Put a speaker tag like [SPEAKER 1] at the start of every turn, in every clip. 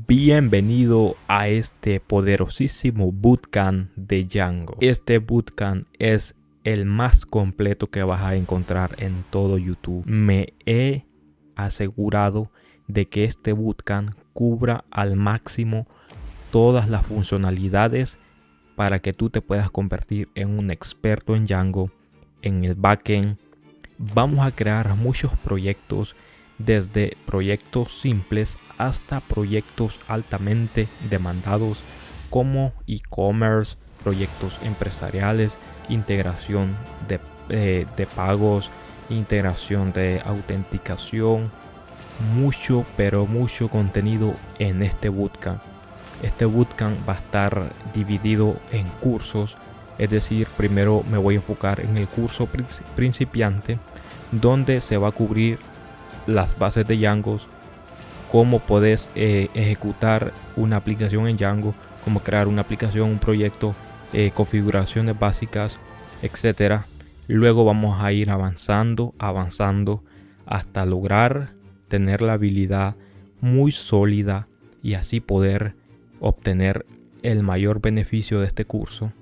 [SPEAKER 1] Bienvenido a este poderosísimo bootcamp de Django. Este bootcamp es el más completo que vas a encontrar en todo YouTube. Me he asegurado de que este bootcamp cubra al máximo todas las funcionalidades para que tú te puedas convertir en un experto en Django, en el backend. Vamos a crear muchos proyectos, desde proyectos simples hasta proyectos altamente demandados como e-commerce, proyectos empresariales, integración de pagos, integración de autenticación. Mucho, pero mucho contenido en este bootcamp. Este bootcamp va a estar dividido en cursos, es decir, primero me voy a enfocar en el curso principiante, donde se va a cubrir las bases de Django, cómo puedes ejecutar una aplicación en Django, cómo crear una aplicación, un proyecto, configuraciones básicas, etcétera. Luego vamos a ir avanzando hasta lograr tener la habilidad muy sólida y así poder obtener el mayor beneficio de este curso.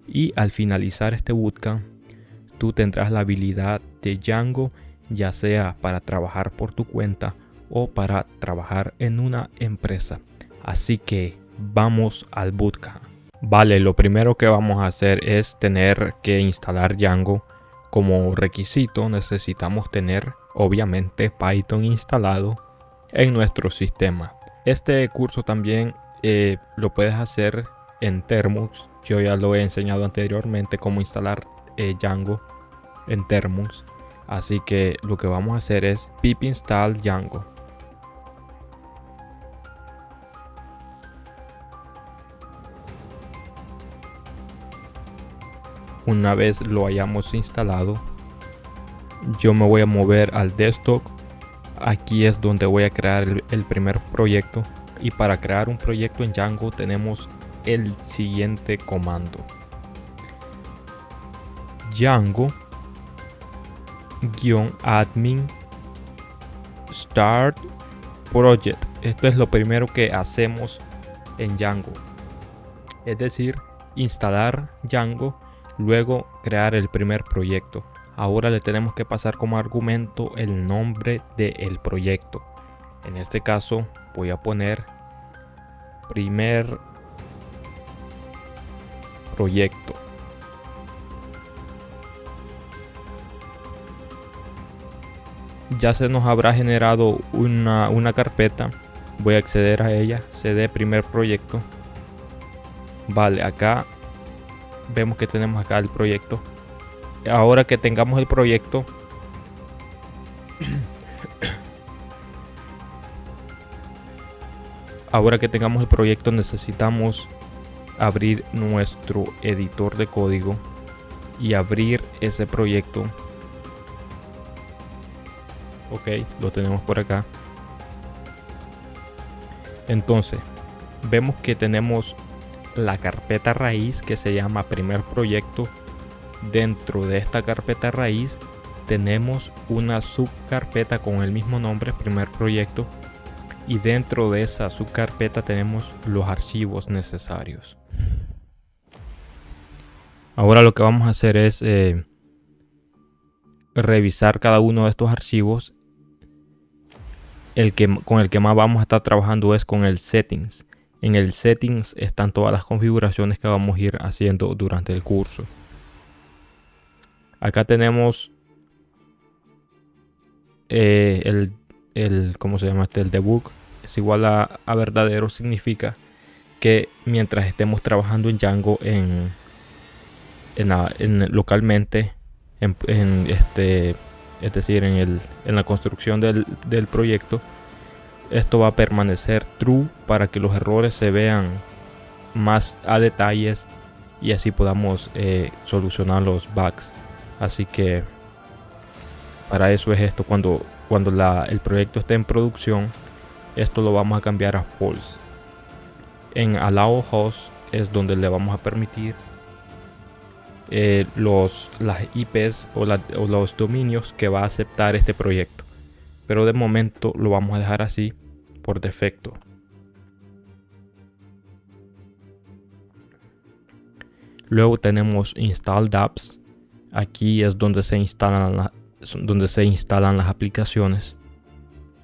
[SPEAKER 1] Y al finalizar este bootcamp, tú tendrás la habilidad de Django, ya sea para trabajar por tu cuenta o para trabajar en una empresa. Así que vamos al bootcamp. Vale, lo primero que vamos a hacer es tener que instalar Django. Como requisito necesitamos tener obviamente Python instalado en nuestro sistema. Este curso también lo puedes hacer en Termux. Yo ya lo he enseñado anteriormente cómo instalar Django en Termux. Así que lo que vamos a hacer es pip install Django. Una vez lo hayamos instalado, yo me voy a mover al desktop. Aquí es donde voy a crear el primer proyecto. Y para crear un proyecto en Django tenemos el siguiente comando: Django -admin start project. Esto es lo primero que hacemos en Django, es decir, instalar Django, luego crear el primer proyecto. Ahora le tenemos que pasar como argumento el nombre del proyecto. En este caso voy a poner primer proyecto. Ya se nos habrá generado una carpeta. Voy a acceder a ella, cd primer proyecto. Vale, acá vemos que tenemos acá el proyecto. Ahora que tengamos el proyecto, necesitamos abrir nuestro editor de código y abrir ese proyecto. Ok, lo tenemos por acá. Entonces vemos que tenemos la carpeta raíz que se llama primer proyecto. Dentro de esta carpeta raíz tenemos una subcarpeta con el mismo nombre, primer proyecto, y dentro de esa subcarpeta tenemos los archivos necesarios. Ahora lo que vamos a hacer es revisar cada uno de estos archivos. Con el que más vamos a estar trabajando es con el settings. En el settings están todas las configuraciones que vamos a ir haciendo durante el curso. Acá tenemos ¿cómo se llama este? El debug es igual a verdadero. Significa que mientras estemos trabajando en Django localmente, es decir, en la construcción del proyecto, esto va a permanecer true para que los errores se vean más a detalles y así podamos solucionar los bugs. Así que para eso es esto. Cuando el proyecto esté en producción, esto lo vamos a cambiar a false. En allow host es donde le vamos a permitir las IPs o los dominios que va a aceptar este proyecto, pero de momento lo vamos a dejar así por defecto. Luego tenemos Install Apps. Aquí es donde se instalan las aplicaciones.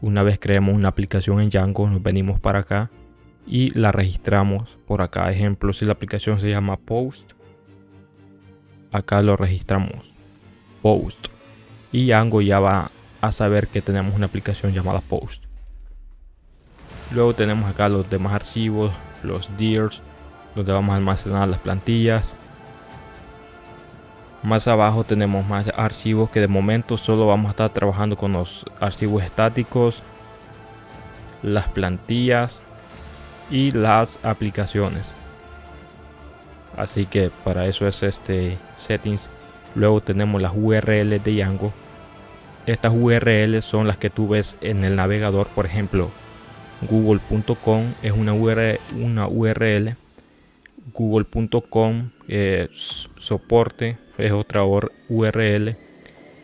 [SPEAKER 1] Una vez creemos una aplicación en Django, nos venimos para acá y la registramos por acá. Ejemplo, si la aplicación se llama Post, acá lo registramos Post y Django ya va a saber que tenemos una aplicación llamada Post. Luego tenemos acá los demás archivos, los dirs, donde vamos a almacenar las plantillas. Más abajo tenemos más archivos que de momento solo vamos a estar trabajando con los archivos estáticos, las plantillas y las aplicaciones. Así que para eso es settings. Luego tenemos las URLs de Django. Estas URLs son las que tú ves en el navegador. Por ejemplo, google.com es una URL. Google.com soporte es otra URL.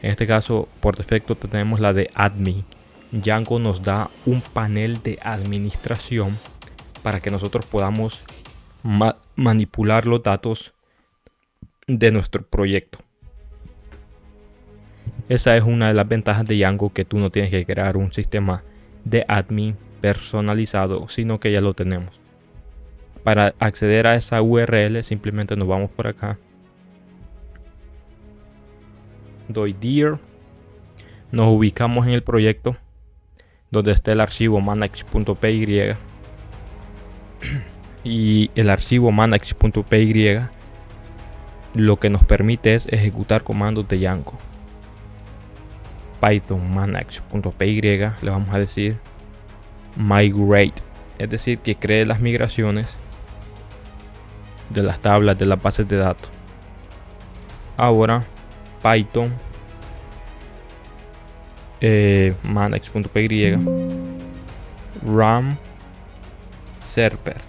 [SPEAKER 1] En este caso, por defecto tenemos la de admin. Django nos da un panel de administración para que nosotros podamos manipular los datos de nuestro proyecto. Esa es una de las ventajas de Django, que tú no tienes que crear un sistema de admin personalizado, sino que ya lo tenemos. Para acceder a esa URL simplemente nos vamos por acá. Doy dir. Nos ubicamos en el proyecto donde está el archivo manage.py. Y el archivo manage.py lo que nos permite es ejecutar comandos de Django. Python manage.py le vamos a decir migrate, es decir, que cree las migraciones de las tablas de las bases de datos. Ahora Python manage.py run server.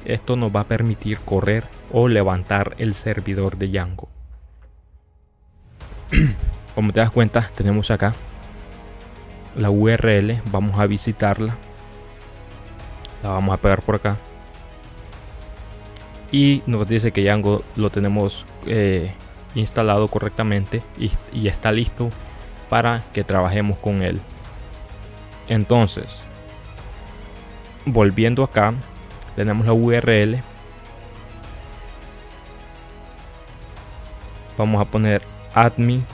[SPEAKER 1] Esto nos va a permitir correr o levantar el servidor de Django. Como te das cuenta, tenemos acá la URL. Vamos a visitarla. La vamos a pegar por acá. Y nos dice que Django lo tenemos instalado correctamente y está listo para que trabajemos con él. Entonces, volviendo acá, tenemos la URL. Vamos a poner admin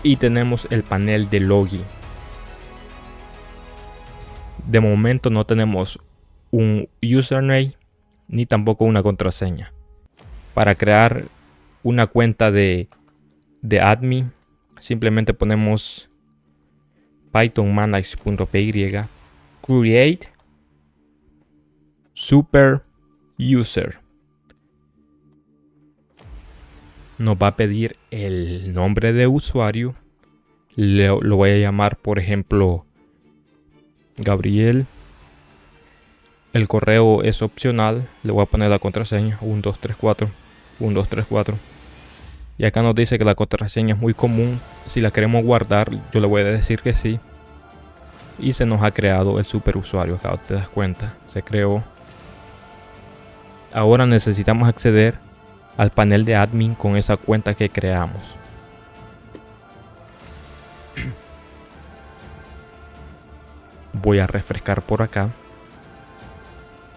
[SPEAKER 1] y tenemos el panel de login. De momento no tenemos un username ni tampoco una contraseña. Para crear una cuenta de admin, simplemente ponemos python manage.py create super user. Nos va a pedir el nombre de usuario. Lo voy a llamar, por ejemplo, Gabriel. El correo es opcional. Le voy a poner la contraseña 1234. Y acá nos dice que la contraseña es muy común. Si la queremos guardar, yo le voy a decir que sí. Y se nos ha creado el superusuario. Acá te das cuenta, se creó. Ahora necesitamos acceder al panel de admin con esa cuenta que creamos. Voy a refrescar por acá.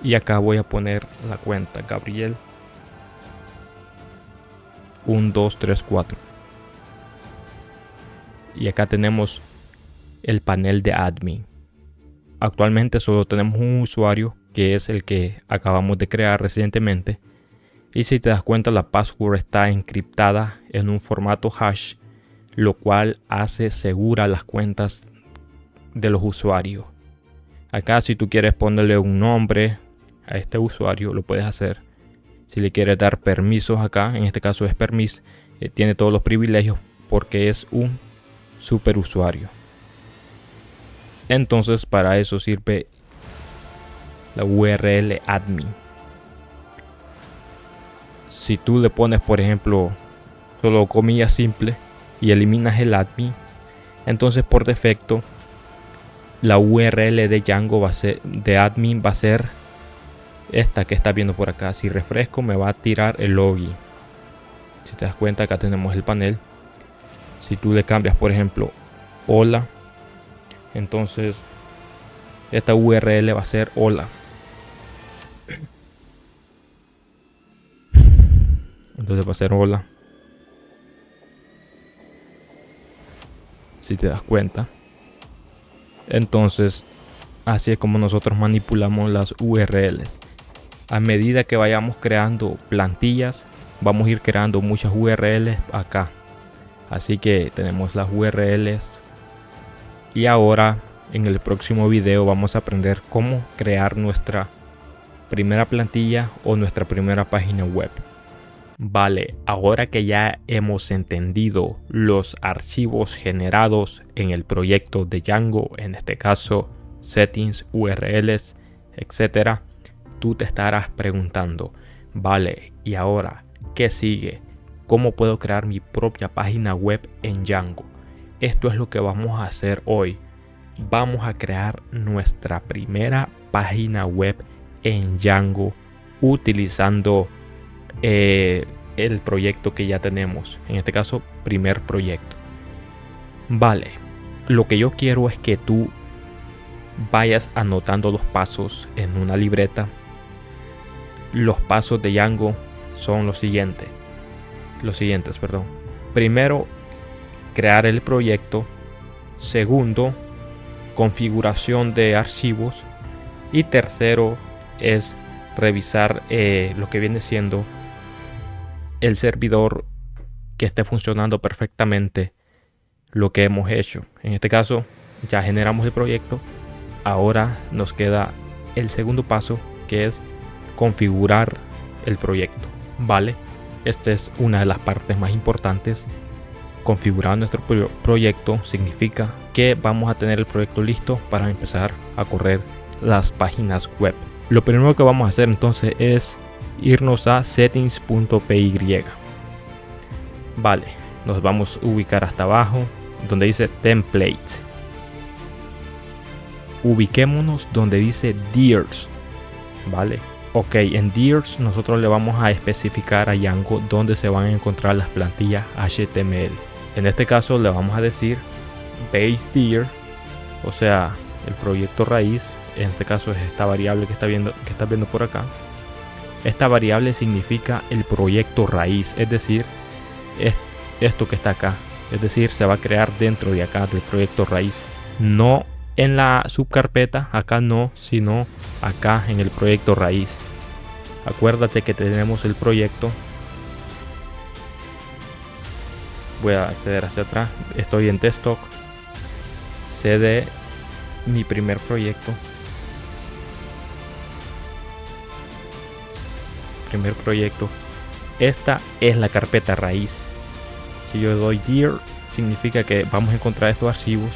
[SPEAKER 1] Y acá voy a poner la cuenta Gabriel 1234. Y acá tenemos el panel de admin. Actualmente solo tenemos un usuario, que es el que acabamos de crear recientemente. Y si te das cuenta, la password está encriptada en un formato hash, lo cual hace segura las cuentas de los usuarios. Acá, si tú quieres ponerle un nombre a este usuario, lo puedes hacer. Si le quieres dar permisos acá, en este caso es permiso, tiene todos los privilegios porque es un superusuario. Entonces, para eso sirve la URL admin. Si tú le pones, por ejemplo, solo comillas simples y eliminas el admin, entonces por defecto la URL de Django de admin va a ser esta que estás viendo por acá. Si refresco me va a tirar el login. Si te das cuenta, acá tenemos el panel. Si tú le cambias, por ejemplo, hola, entonces esta URL va a ser hola. Entonces va a ser hola. Si te das cuenta. Entonces así es como nosotros manipulamos las URLs. A medida que vayamos creando plantillas, vamos a ir creando muchas URLs acá. Así que tenemos las URLs. Y ahora en el próximo video vamos a aprender cómo crear nuestra primera plantilla o nuestra primera página web. Vale, ahora que ya hemos entendido los archivos generados en el proyecto de Django, en este caso settings, URLs, etcétera, tú te estarás preguntando, vale, ¿y ahora qué sigue? ¿Cómo puedo crear mi propia página web en Django? Esto es lo que vamos a hacer hoy. Vamos a crear nuestra primera página web en Django utilizando el proyecto que ya tenemos, en este caso primer proyecto. Vale, lo que yo quiero es que tú vayas anotando los pasos en una libreta. Los pasos de Django son los siguientes, perdón. Primero, crear el proyecto. Segundo, configuración de archivos. Y tercero es revisar lo que viene siendo el servidor, que esté funcionando perfectamente lo que hemos hecho. En este caso ya generamos el proyecto. Ahora nos queda el segundo paso, que es configurar el proyecto. Vale, esta es una de las partes más importantes. Configurar nuestro proyecto significa que vamos a tener el proyecto listo para empezar a correr las páginas web. Lo primero que vamos a hacer entonces es irnos a settings.py. Vale, nos vamos a ubicar hasta abajo donde dice templates. Ubiquémonos donde dice dirs. Vale, ok, en dirs nosotros le vamos a especificar a Django dónde se van a encontrar las plantillas HTML. En este caso le vamos a decir base dir, o sea, el proyecto raíz. En este caso es esta variable que estás viendo por acá. Esta variable significa el proyecto raíz, es decir, es esto que está acá. Es decir, se va a crear dentro de acá del proyecto raíz. No en la subcarpeta, acá no, sino acá en el proyecto raíz. Acuérdate que tenemos el proyecto. Voy a acceder hacia atrás. Estoy en desktop. CD, mi primer proyecto. Primer proyecto. Esta es la carpeta raíz. Si yo doy dir, significa que vamos a encontrar estos archivos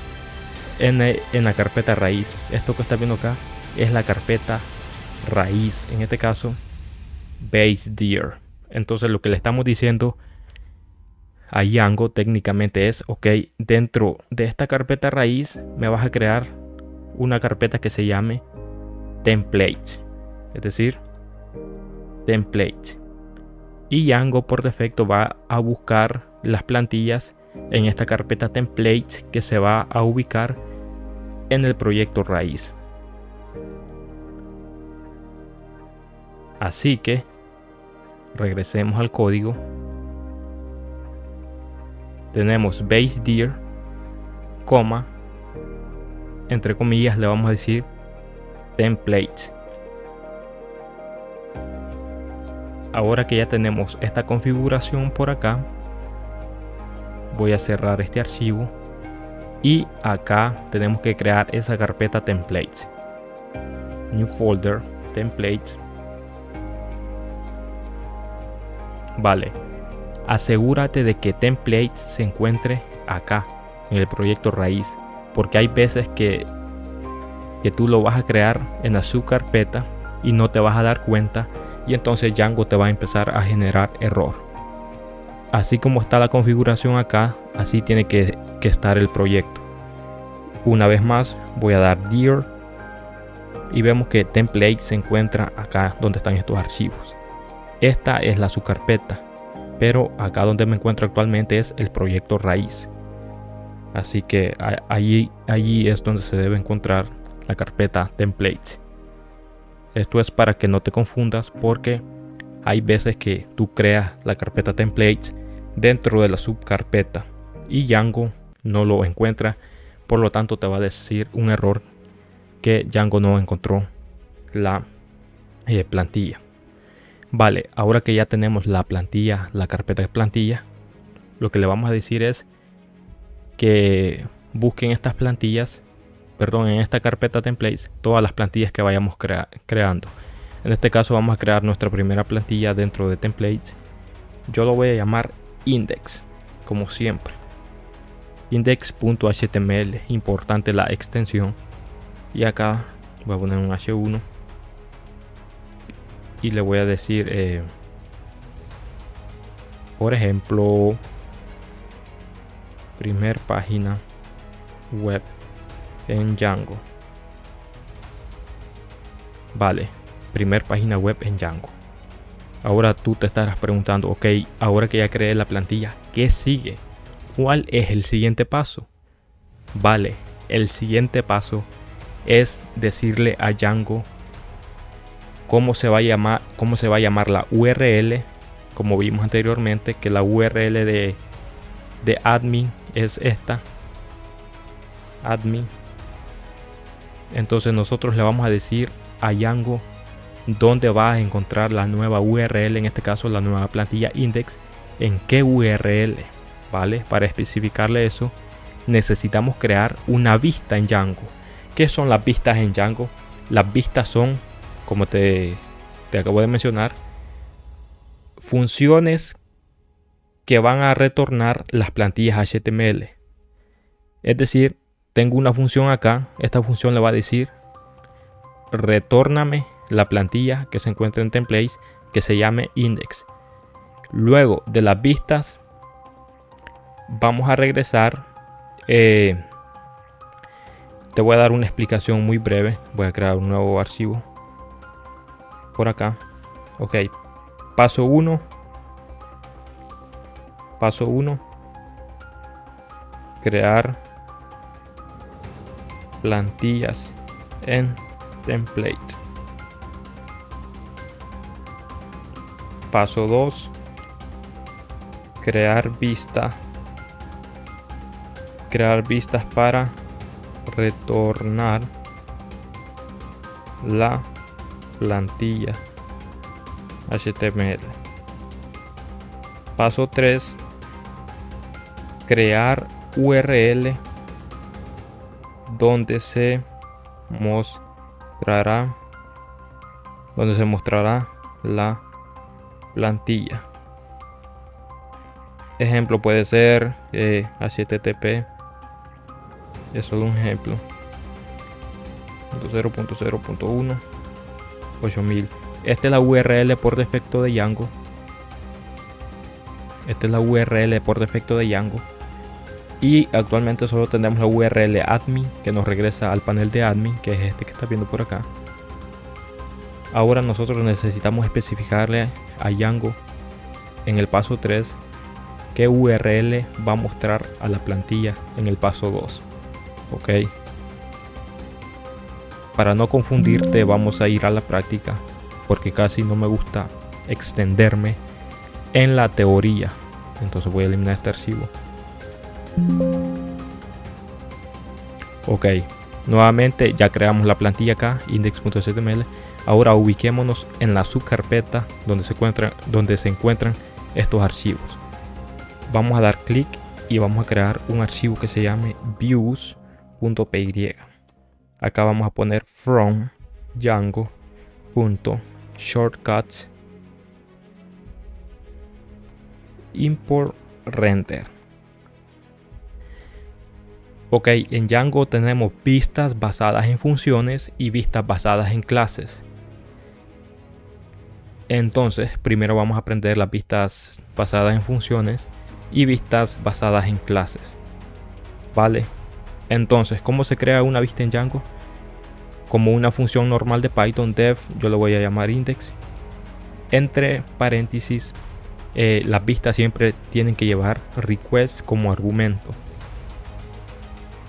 [SPEAKER 1] en la carpeta raíz. Esto que estás viendo acá es la carpeta raíz, en este caso base dir. Entonces lo que le estamos diciendo a Django técnicamente es, ok, dentro de esta carpeta raíz me vas a crear una carpeta que se llame templates, es decir, templates. Y Django por defecto va a buscar las plantillas en esta carpeta templates, que se va a ubicar en el proyecto raíz. Así que regresemos al código. Tenemos base dir, coma, entre comillas le vamos a decir templates. Ahora que ya tenemos esta configuración por acá, voy a cerrar este archivo y acá tenemos que crear esa carpeta templates. New folder, templates. Vale, asegúrate de que templates se encuentre acá en el proyecto raíz, porque hay veces que tú lo vas a crear en la subcarpeta y no te vas a dar cuenta, y entonces Django te va a empezar a generar error. Así como está la configuración acá, así tiene que estar el proyecto. Una vez más voy a dar dir y vemos que template se encuentra acá donde están estos archivos. Esta es la subcarpeta, pero acá donde me encuentro actualmente es el proyecto raíz. Así que allí es donde se debe encontrar la carpeta templates. Esto es para que no te confundas, porque hay veces que tú creas la carpeta templates dentro de la subcarpeta y Django no lo encuentra, por lo tanto te va a decir un error que Django no encontró la plantilla. Vale, ahora que ya tenemos la plantilla, la carpeta de plantilla, lo que le vamos a decir es que busquen estas plantillas, perdón, en esta carpeta templates, todas las plantillas que vayamos creando. En este caso vamos a crear nuestra primera plantilla dentro de templates. Yo lo voy a llamar index, como siempre. Index.html, importante la extensión. Y acá voy a poner un H1 y le voy a decir, por ejemplo, primer página web en Django. Vale, primer página web en Django. Ahora tú te estarás preguntando, ok, ahora que ya creé la plantilla, ¿qué sigue? ¿Cuál es el siguiente paso? Vale, el siguiente paso es decirle a Django cómo se va a llamar la URL, como vimos anteriormente, que la URL de admin es esta, admin. Entonces nosotros le vamos a decir a Django dónde va a encontrar la nueva URL, en este caso la nueva plantilla index, en qué URL, ¿vale? Para especificarle eso, necesitamos crear una vista en Django. ¿Qué son las vistas en Django? Las vistas son, como te acabo de mencionar, funciones que van a retornar las plantillas HTML. Es decir, tengo una función acá, esta función le va a decir retórname la plantilla que se encuentra en templates que se llame index. Luego de las vistas vamos a regresar. Te voy a dar una explicación muy breve. Voy a crear un nuevo archivo por acá. Ok, paso 1. Paso 1, crear plantillas en template. Paso 2, crear vistas para retornar la plantilla HTML. Paso 3, crear URL donde se mostrará la plantilla. Ejemplo puede ser http, es solo un ejemplo, 0.0.1 8000. Esta es la URL por defecto de Django. Esta es la URL por defecto de Django. Y actualmente solo tenemos la URL admin que nos regresa al panel de admin, que es este que estás viendo por acá. Ahora nosotros necesitamos especificarle a Django en el paso 3 qué URL va a mostrar a la plantilla en el paso 2. Ok. Para no confundirte, vamos a ir a la práctica, porque casi no me gusta extenderme en la teoría. Entonces voy a eliminar este archivo. Ok, nuevamente ya creamos la plantilla acá, index.html. Ahora ubiquémonos en la subcarpeta donde se encuentran estos archivos. Vamos a dar clic y vamos a crear un archivo que se llame views.py. Acá vamos a poner from django.shortcuts import render. Ok, en Django tenemos vistas basadas en funciones y vistas basadas en clases. Entonces, primero vamos a aprender las vistas basadas en funciones y vistas basadas en clases. Vale. Entonces, ¿cómo se crea una vista en Django? como una función normal de Python. Def, yo lo voy a llamar index. Entre paréntesis, las vistas siempre tienen que llevar request como argumento.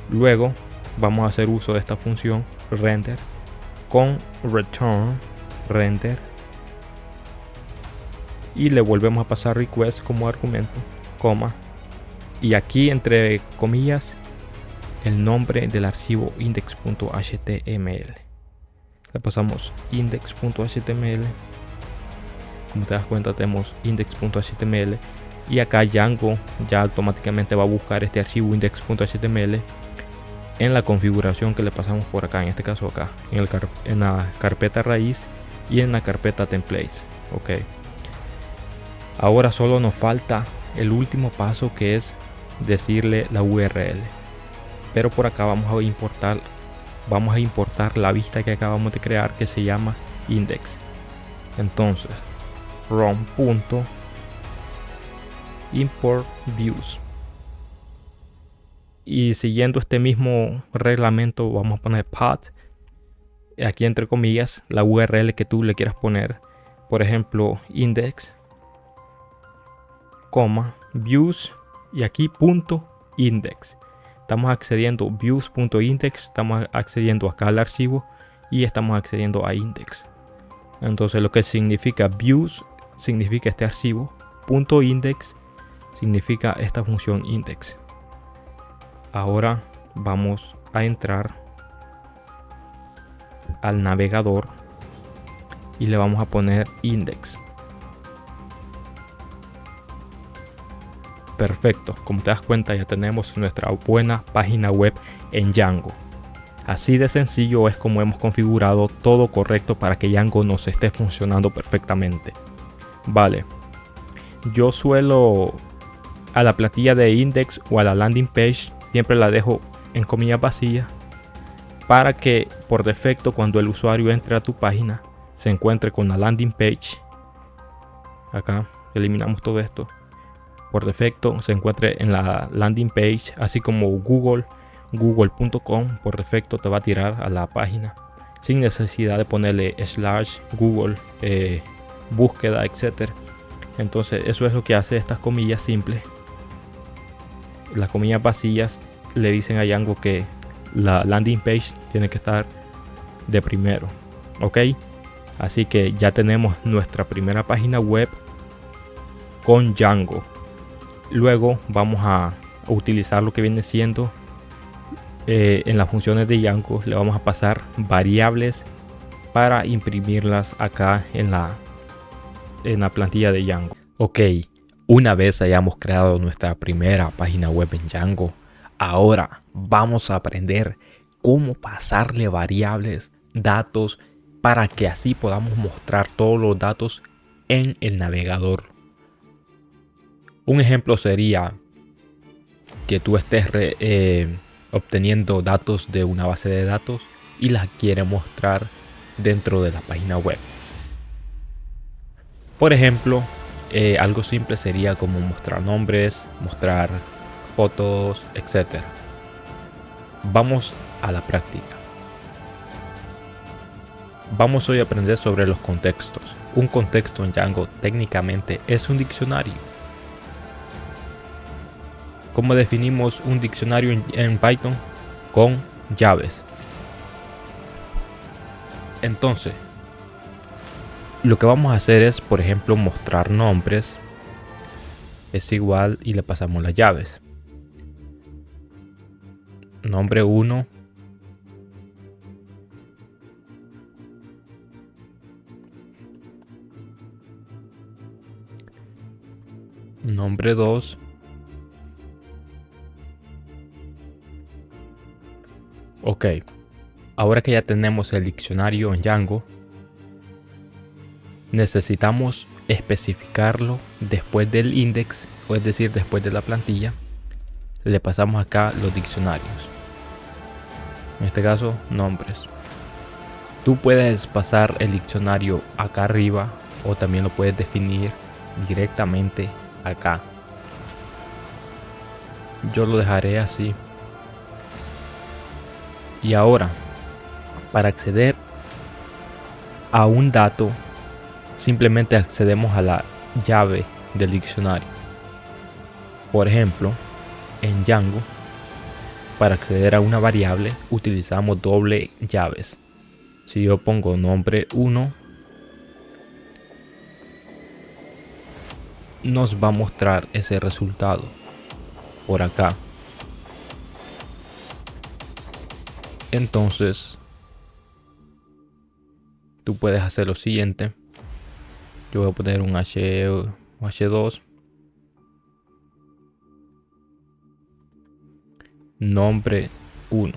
[SPEAKER 1] Luego vamos a hacer uso de esta función render con return render y le volvemos a pasar request como argumento, coma, y aquí entre comillas el nombre del archivo index.html. Le pasamos index.html. Como te das cuenta, tenemos index.html y acá Django ya automáticamente va a buscar este archivo index.html en la configuración que le pasamos por acá, en este caso acá en la carpeta raíz y en la carpeta templates. Ok, ahora solo nos falta el último paso, que es decirle la URL, pero por acá vamos a importar la vista que acabamos de crear, que se llama index. Entonces rom.import views, y siguiendo este mismo reglamento vamos a poner path, aquí entre comillas, la URL que tú le quieras poner. Por ejemplo, index, views, y aquí punto index. Estamos accediendo views.index, estamos accediendo acá al archivo y estamos accediendo a index. Entonces lo que significa views significa este archivo, punto index significa esta función index. Ahora vamos a entrar al navegador y le vamos a poner index. Perfecto, como te das cuenta ya tenemos nuestra buena página web en Django. Así de sencillo es como hemos configurado todo correcto para que Django nos esté funcionando perfectamente. Vale, yo suelo a la plantilla de index o a la landing page siempre la dejo en comillas vacías, para que por defecto cuando el usuario entre a tu página se encuentre con la landing page. Acá eliminamos todo esto. Por defecto se encuentre en la landing page, así como google.com por defecto te va a tirar a la página sin necesidad de ponerle /Google, búsqueda, etc. Entonces eso es lo que hace estas comillas simples. Las comillas vacías le dicen a Django que la landing page tiene que estar de primero. Ok, así que ya tenemos nuestra primera página web con Django. Luego vamos a utilizar lo que viene siendo en las funciones de Django. Le vamos a pasar variables para imprimirlas acá en la plantilla de Django. Ok, una vez hayamos creado nuestra primera página web en Django, ahora vamos a aprender cómo pasarle variables, datos, para que así podamos mostrar todos los datos en el navegador. Un ejemplo sería que tú estés obteniendo datos de una base de datos y las quieres mostrar dentro de la página web. Por ejemplo, algo simple sería como mostrar nombres, mostrar fotos, etc. Vamos a la práctica. Vamos hoy a aprender sobre los contextos. Un contexto en Django técnicamente es un diccionario. ¿Cómo definimos un diccionario en Python? Con llaves. Entonces, lo que vamos a hacer es, por ejemplo, mostrar nombres. Es igual y le pasamos las llaves. Nombre 1. Nombre 2. Ok, ahora que ya tenemos el diccionario en Django, necesitamos especificarlo después del index, o es decir, después de la plantilla. Le pasamos acá los diccionarios. En este caso, nombres. Tú puedes pasar el diccionario acá arriba o también lo puedes definir directamente acá. Yo lo dejaré así. Y ahora Para acceder a un dato, simplemente accedemos a la llave del diccionario. Por ejemplo, en Django, para acceder a una variable utilizamos doble llaves. Si yo pongo nombre 1, nos va a mostrar ese resultado por acá. Entonces tú puedes hacer lo siguiente. Yo voy a poner un H2, nombre 1,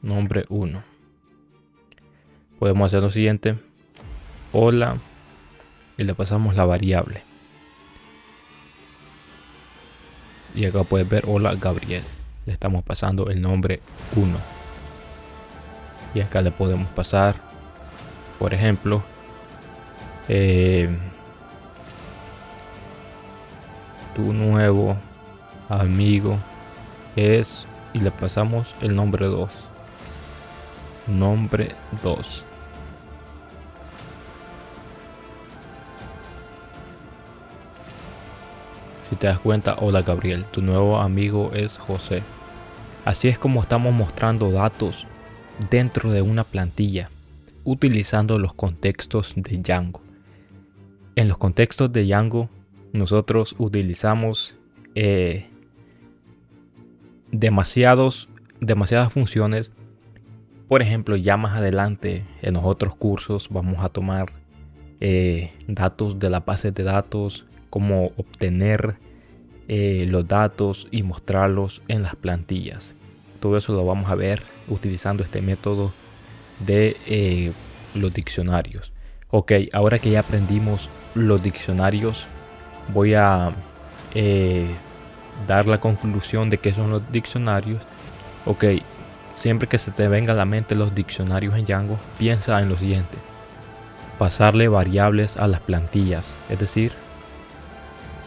[SPEAKER 1] nombre 1. Podemos hacer lo siguiente: hola, y le pasamos la variable. Y acá puedes ver hola Gabriel. Le estamos pasando el nombre 1. Y acá le podemos pasar, por ejemplo, tu nuevo amigo es, y le pasamos el nombre 2. Nombre 2. Si te das cuenta, hola Gabriel, tu nuevo amigo es José. Así es como estamos mostrando datos dentro de una plantilla, utilizando los contextos de Django. En los contextos de Django, nosotros utilizamos demasiadas funciones. Por ejemplo, ya más adelante en los otros cursos vamos a tomar datos de la base de datos, cómo obtener los datos y mostrarlos en las plantillas. Todo eso lo vamos a ver utilizando este método de los diccionarios. Ok, ahora que ya aprendimos los diccionarios, voy a dar la conclusión de qué son los diccionarios. Ok, siempre que se te venga a la mente los diccionarios en Django, piensa en lo siguiente: pasarle variables a las plantillas, es decir,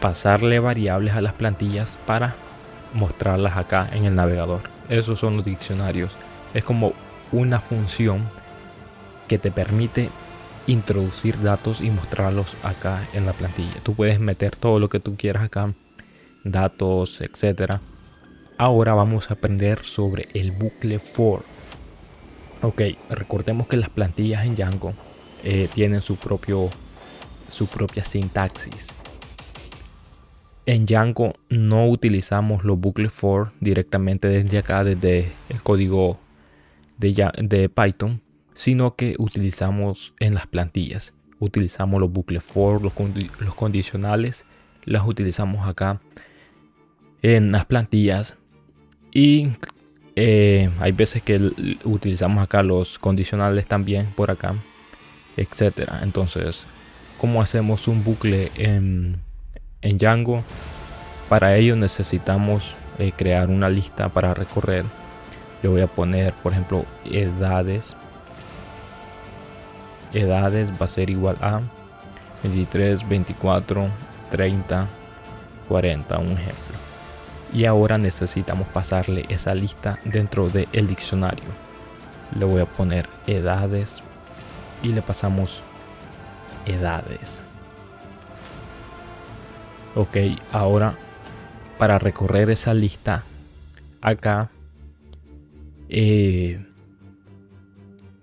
[SPEAKER 1] pasarle variables a las plantillas para mostrarlas acá en el navegador. Esos son los diccionarios. Es como una función que te permite introducir datos y mostrarlos acá en la plantilla. Tú puedes meter todo lo que tú quieras acá, datos, etcétera. Ahora vamos a aprender sobre el bucle for. Ok, recordemos que las plantillas en Django tienen su propia sintaxis. En Django no utilizamos los bucles for directamente desde acá, desde el código de Python, sino que utilizamos en las plantillas. Utilizamos los bucles for, los condicionales, las utilizamos acá en las plantillas. Y hay veces que utilizamos acá los condicionales también por acá, etcétera. Entonces, ¿cómo hacemos un bucle en Django? Para ello necesitamos crear una lista para recorrer. Yo voy a poner, por ejemplo, edades. Edades va a ser igual a 23, 24, 30, 40, un ejemplo. Y ahora necesitamos pasarle esa lista dentro del diccionario. Le voy a poner edades y le pasamos edades. Ok, ahora para recorrer esa lista acá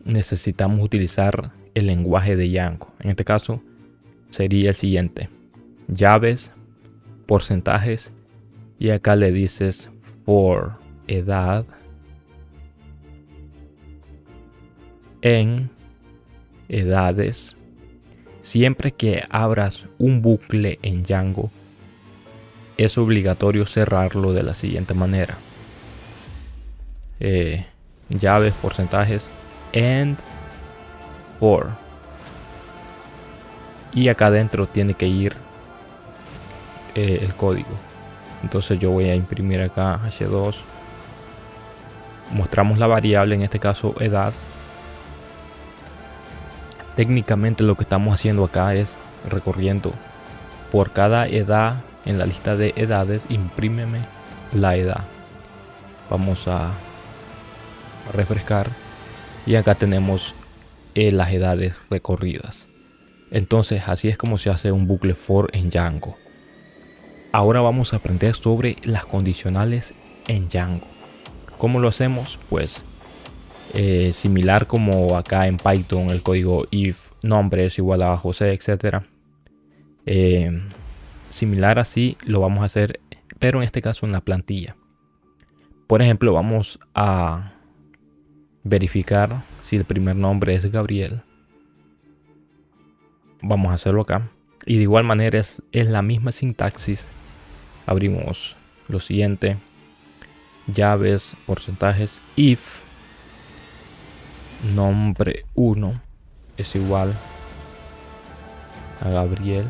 [SPEAKER 1] necesitamos utilizar el lenguaje de Django. En este caso sería el siguiente: llaves, porcentajes, y acá le dices for edad en edades. Siempre que abras un bucle en Django, es obligatorio cerrarlo de la siguiente manera: llaves, porcentajes, and for. Y acá adentro tiene que ir el código. Entonces yo voy a imprimir acá H2. Mostramos la variable, en este caso edad. Técnicamente lo que estamos haciendo acá es recorriendo por cada edad en la lista de edades. Imprímeme la edad. Vamos a refrescar y acá tenemos las edades recorridas. Entonces así es como se hace un bucle for en Django. Ahora vamos a aprender sobre las condicionales en Django. ¿Cómo lo hacemos? Pues similar como acá en Python, el código if nombre es igual a José, etc. Similar así lo vamos a hacer, pero en este caso en la plantilla. Por ejemplo, vamos a verificar si el primer nombre es Gabriel. Vamos a hacerlo acá. Y de igual manera es la misma sintaxis. Abrimos lo siguiente. Llaves, porcentajes, if nombre 1 es igual a Gabriel.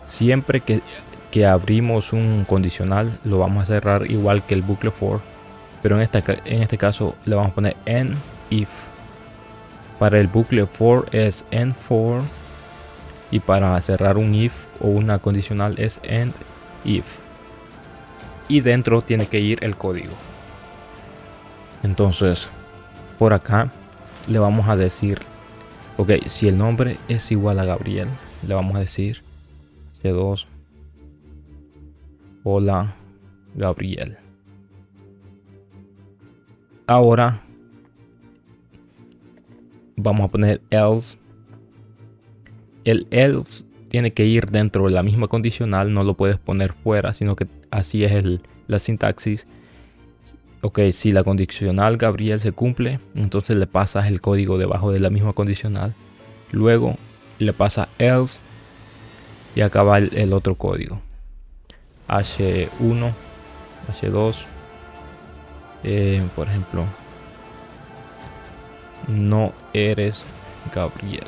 [SPEAKER 1] Siempre que abrimos un condicional lo vamos a cerrar igual que el bucle for, pero en este caso le vamos a poner end if. Para el bucle for es end for y para cerrar un if o una condicional es end if. Y dentro tiene que ir el código. Entonces por acá le vamos a decir, ok, si el nombre es igual a Gabriel, le vamos a decir C2 hola Gabriel. Ahora vamos a poner else. El else tiene que ir dentro de la misma condicional, no lo puedes poner fuera, sino que así es la sintaxis. Ok, si la condicional Gabriel se cumple, entonces le pasas el código debajo de la misma condicional. Luego le pasa else y acaba el otro código. H1, H2, por ejemplo, no eres Gabriel.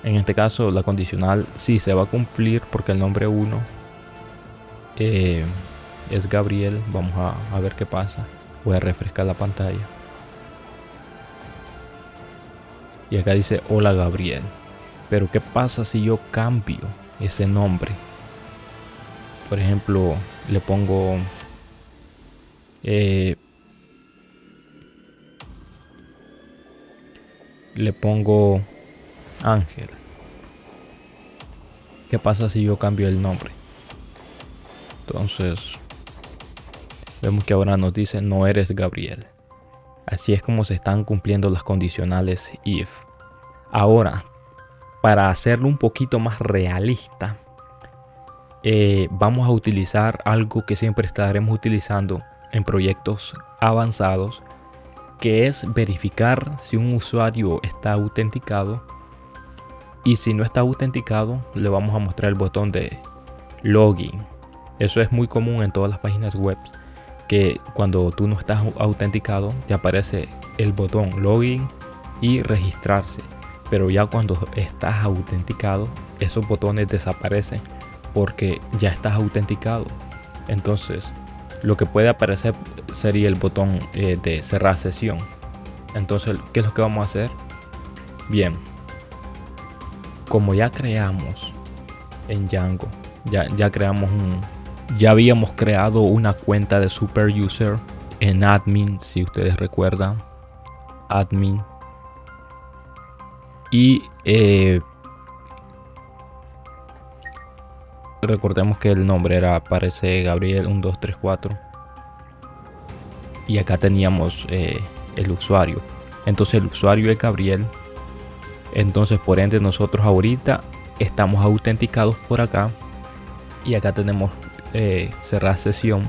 [SPEAKER 1] En este caso la condicional sí se va a cumplir porque el nombre 1 es Gabriel. Vamos a ver qué pasa. Voy a refrescar la pantalla. Y acá dice hola Gabriel. Pero ¿qué pasa si yo cambio ese nombre? Por ejemplo, le pongo Ángel. ¿Qué pasa si yo cambio el nombre? Entonces vemos que ahora nos dice no eres Gabriel. Así es como se están cumpliendo las condicionales if. Ahora, para hacerlo un poquito más realista, vamos a utilizar algo que siempre estaremos utilizando en proyectos avanzados, que es verificar si un usuario está autenticado. Y si no está autenticado, le vamos a mostrar el botón de login. Eso es muy común en todas las páginas web, que cuando tú no estás autenticado te aparece el botón login y registrarse. Pero ya cuando estás autenticado, esos botones desaparecen porque ya estás autenticado. Entonces lo que puede aparecer sería el botón de cerrar sesión. Entonces, ¿qué es lo que vamos a hacer? Bien, como ya creamos en Django, ya habíamos creado una cuenta de super user en admin, si ustedes recuerdan, admin. Y recordemos que el nombre parece Gabriel 1234. Y acá teníamos el usuario. Entonces el usuario es Gabriel. Entonces por ende nosotros ahorita estamos autenticados por acá. Y acá tenemos cerrar sesión.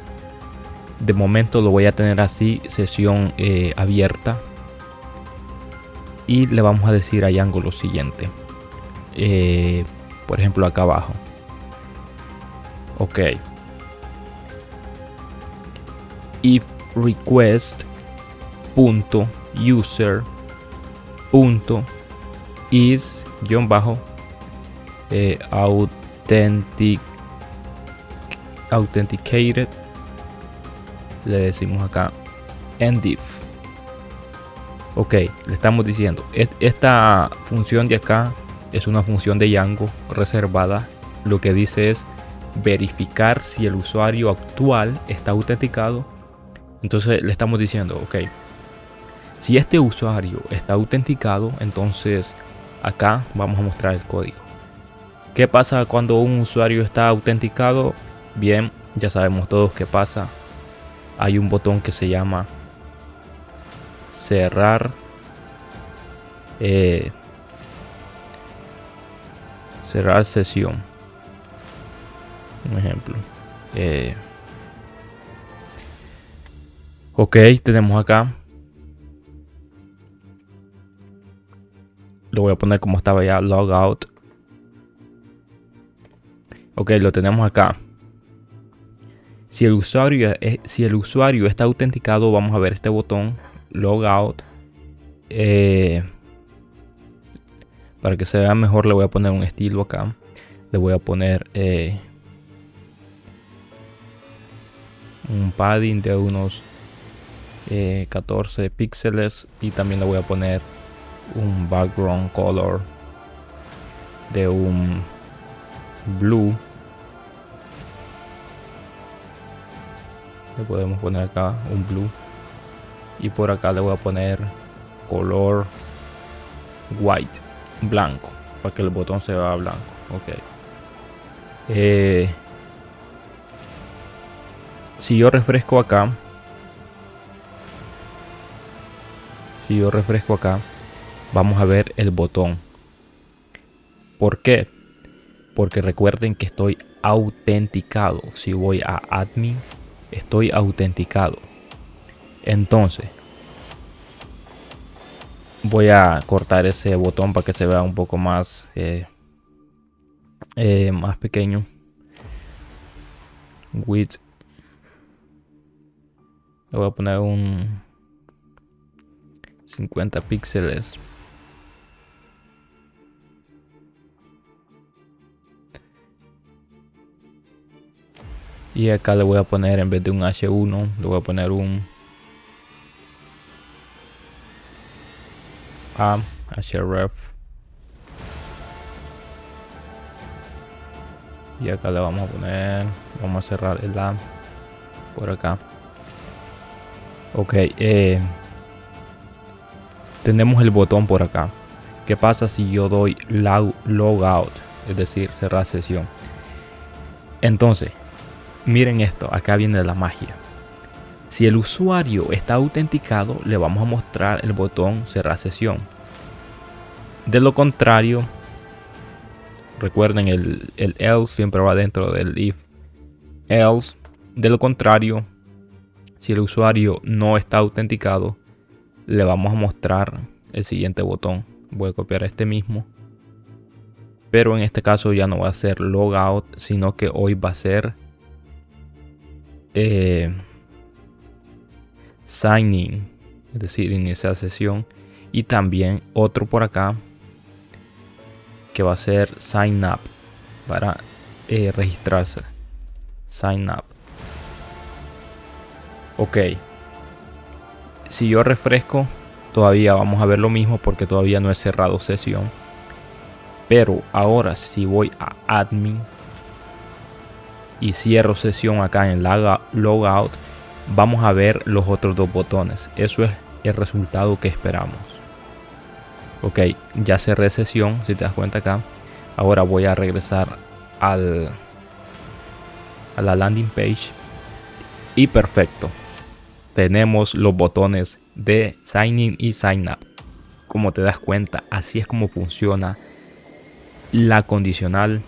[SPEAKER 1] De momento lo voy a tener así, sesión abierta. Y le vamos a decir a Django lo siguiente. Por ejemplo acá abajo. Ok. If request punto user punto is guión bajo authenticated, le decimos acá end if. Ok, le estamos diciendo esta función de acá es una función de Django reservada. Lo que dice es verificar si el usuario actual está autenticado. Entonces le estamos diciendo, ok, Si este usuario está autenticado, entonces acá vamos a mostrar el código. ¿Qué pasa cuando un usuario está autenticado? Bien, ya sabemos todos qué pasa. Hay un botón que se llama cerrar cerrar sesión. Un ejemplo. Ok, tenemos acá. Lo voy a poner como estaba ya, logout. Ok, lo tenemos acá. Si el usuario está autenticado, vamos a ver este botón, logout. Para que se vea mejor, le voy a poner un estilo acá. Le voy a poner un padding de unos 14 píxeles. Y también le voy a poner un background color de un blue. Le podemos poner acá un blue. Y por acá le voy a poner color white, blanco, para que el botón se vea blanco. Ok. Si yo refresco acá, vamos a ver el botón. ¿Por qué? Porque recuerden que estoy autenticado. Si voy a admin, estoy autenticado. Entonces voy a cortar ese botón para que se vea un poco más más pequeño. Width. Le voy a poner un 50 píxeles. Y acá le voy a poner, en vez de un H1, le voy a poner un href. Y acá le vamos a poner, vamos a cerrar el A por acá. Ok, tenemos el botón por acá. ¿Qué pasa si yo doy logout? Es decir, cerrar sesión. Entonces, miren esto, acá viene la magia. Si el usuario está autenticado, le vamos a mostrar el botón cerrar sesión. De lo contrario, recuerden el else siempre va dentro del if else. De lo contrario, si el usuario no está autenticado, le vamos a mostrar el siguiente botón. Voy a copiar este mismo, pero en este caso ya no va a ser logout, sino que hoy va a ser sign in, es decir, iniciar sesión. Y también otro por acá que va a ser sign up, para registrarse. Sign up. Ok, si yo refresco, todavía vamos a ver lo mismo porque todavía no he cerrado sesión. Pero ahora si voy a admin y cierro sesión acá en logout, vamos a ver los otros dos botones. Eso es el resultado que esperamos. Ok, ya cerré sesión, si te das cuenta acá. Ahora voy a regresar a la landing page. Y perfecto. Tenemos los botones de sign in y sign up. Como te das cuenta, así es como funciona la condicional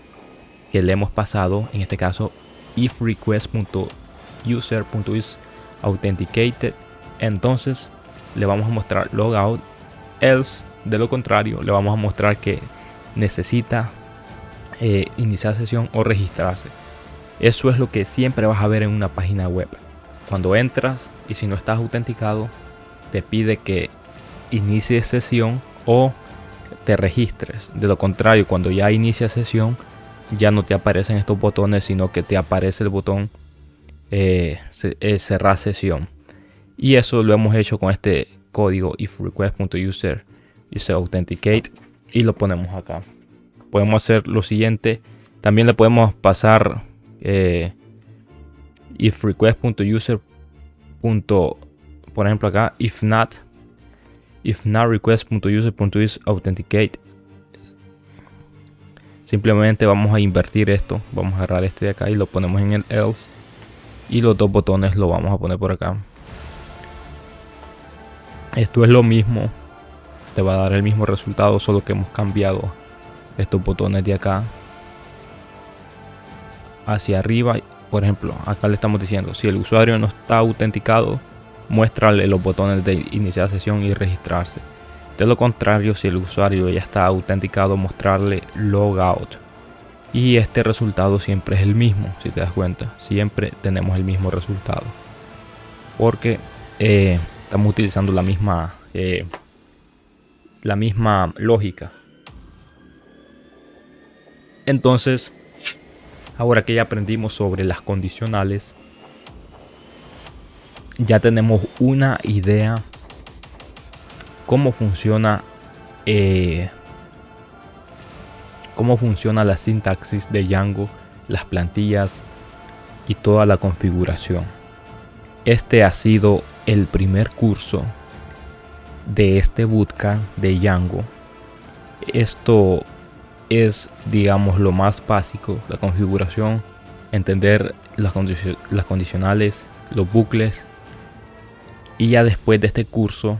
[SPEAKER 1] que le hemos pasado. En este caso, if request.user.is authenticated. Entonces le vamos a mostrar logout, else. De lo contrario, le vamos a mostrar que necesita iniciar sesión o registrarse. Eso es lo que siempre vas a ver en una página web. Cuando entras y si no estás autenticado, te pide que inicies sesión o te registres. De lo contrario, cuando ya inicia sesión, ya no te aparecen estos botones, sino que te aparece el botón cerrar sesión. Y eso lo hemos hecho con este código if request.user authenticate y lo ponemos acá. Podemos hacer lo siguiente. También le podemos pasar if request.user. Por ejemplo acá if not, if not request.user.is authenticate. Simplemente vamos a invertir esto. Vamos a agarrar este de acá y lo ponemos en el else. Y los dos botones lo vamos a poner por acá. Esto es lo mismo. Te va a dar el mismo resultado, solo que hemos cambiado estos botones de acá hacia arriba. Por ejemplo, acá le estamos diciendo, si el usuario no está autenticado, muéstrale los botones de iniciar sesión y registrarse. De lo contrario, si el usuario ya está autenticado, mostrarle logout. Y este resultado siempre es el mismo, si te das cuenta. Siempre tenemos el mismo resultado. Porque estamos utilizando la misma lógica. Entonces, ahora que ya aprendimos sobre las condicionales, ya tenemos una idea cómo funciona la sintaxis de Django, las plantillas y toda la configuración. Este ha sido el primer curso de este bootcamp de Django. Esto es, digamos, lo más básico: la configuración, entender las condicionales, los bucles. Y ya después de este curso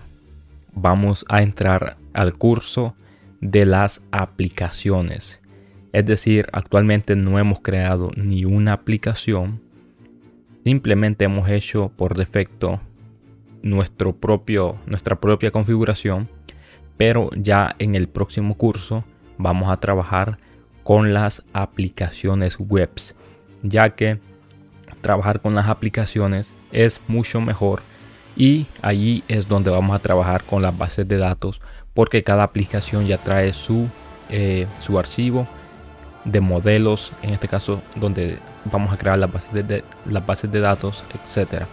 [SPEAKER 1] vamos a entrar al curso de las aplicaciones. Es decir, actualmente no hemos creado ni una aplicación. Simplemente hemos hecho por defecto nuestra propia configuración. Pero ya en el próximo curso vamos a trabajar con las aplicaciones webs, ya que trabajar con las aplicaciones es mucho mejor. Y allí es donde vamos a trabajar con las bases de datos, porque cada aplicación ya trae su archivo de modelos, en este caso donde vamos a crear las bases de datos, etcétera.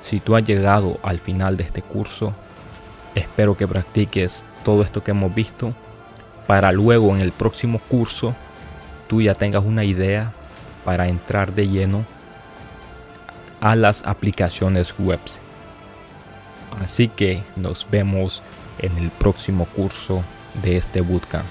[SPEAKER 1] Si tú has llegado al final de este curso, espero que practiques todo esto que hemos visto, para luego en el próximo curso tú ya tengas una idea para entrar de lleno a las aplicaciones webs. Así que nos vemos en el próximo curso de este bootcamp.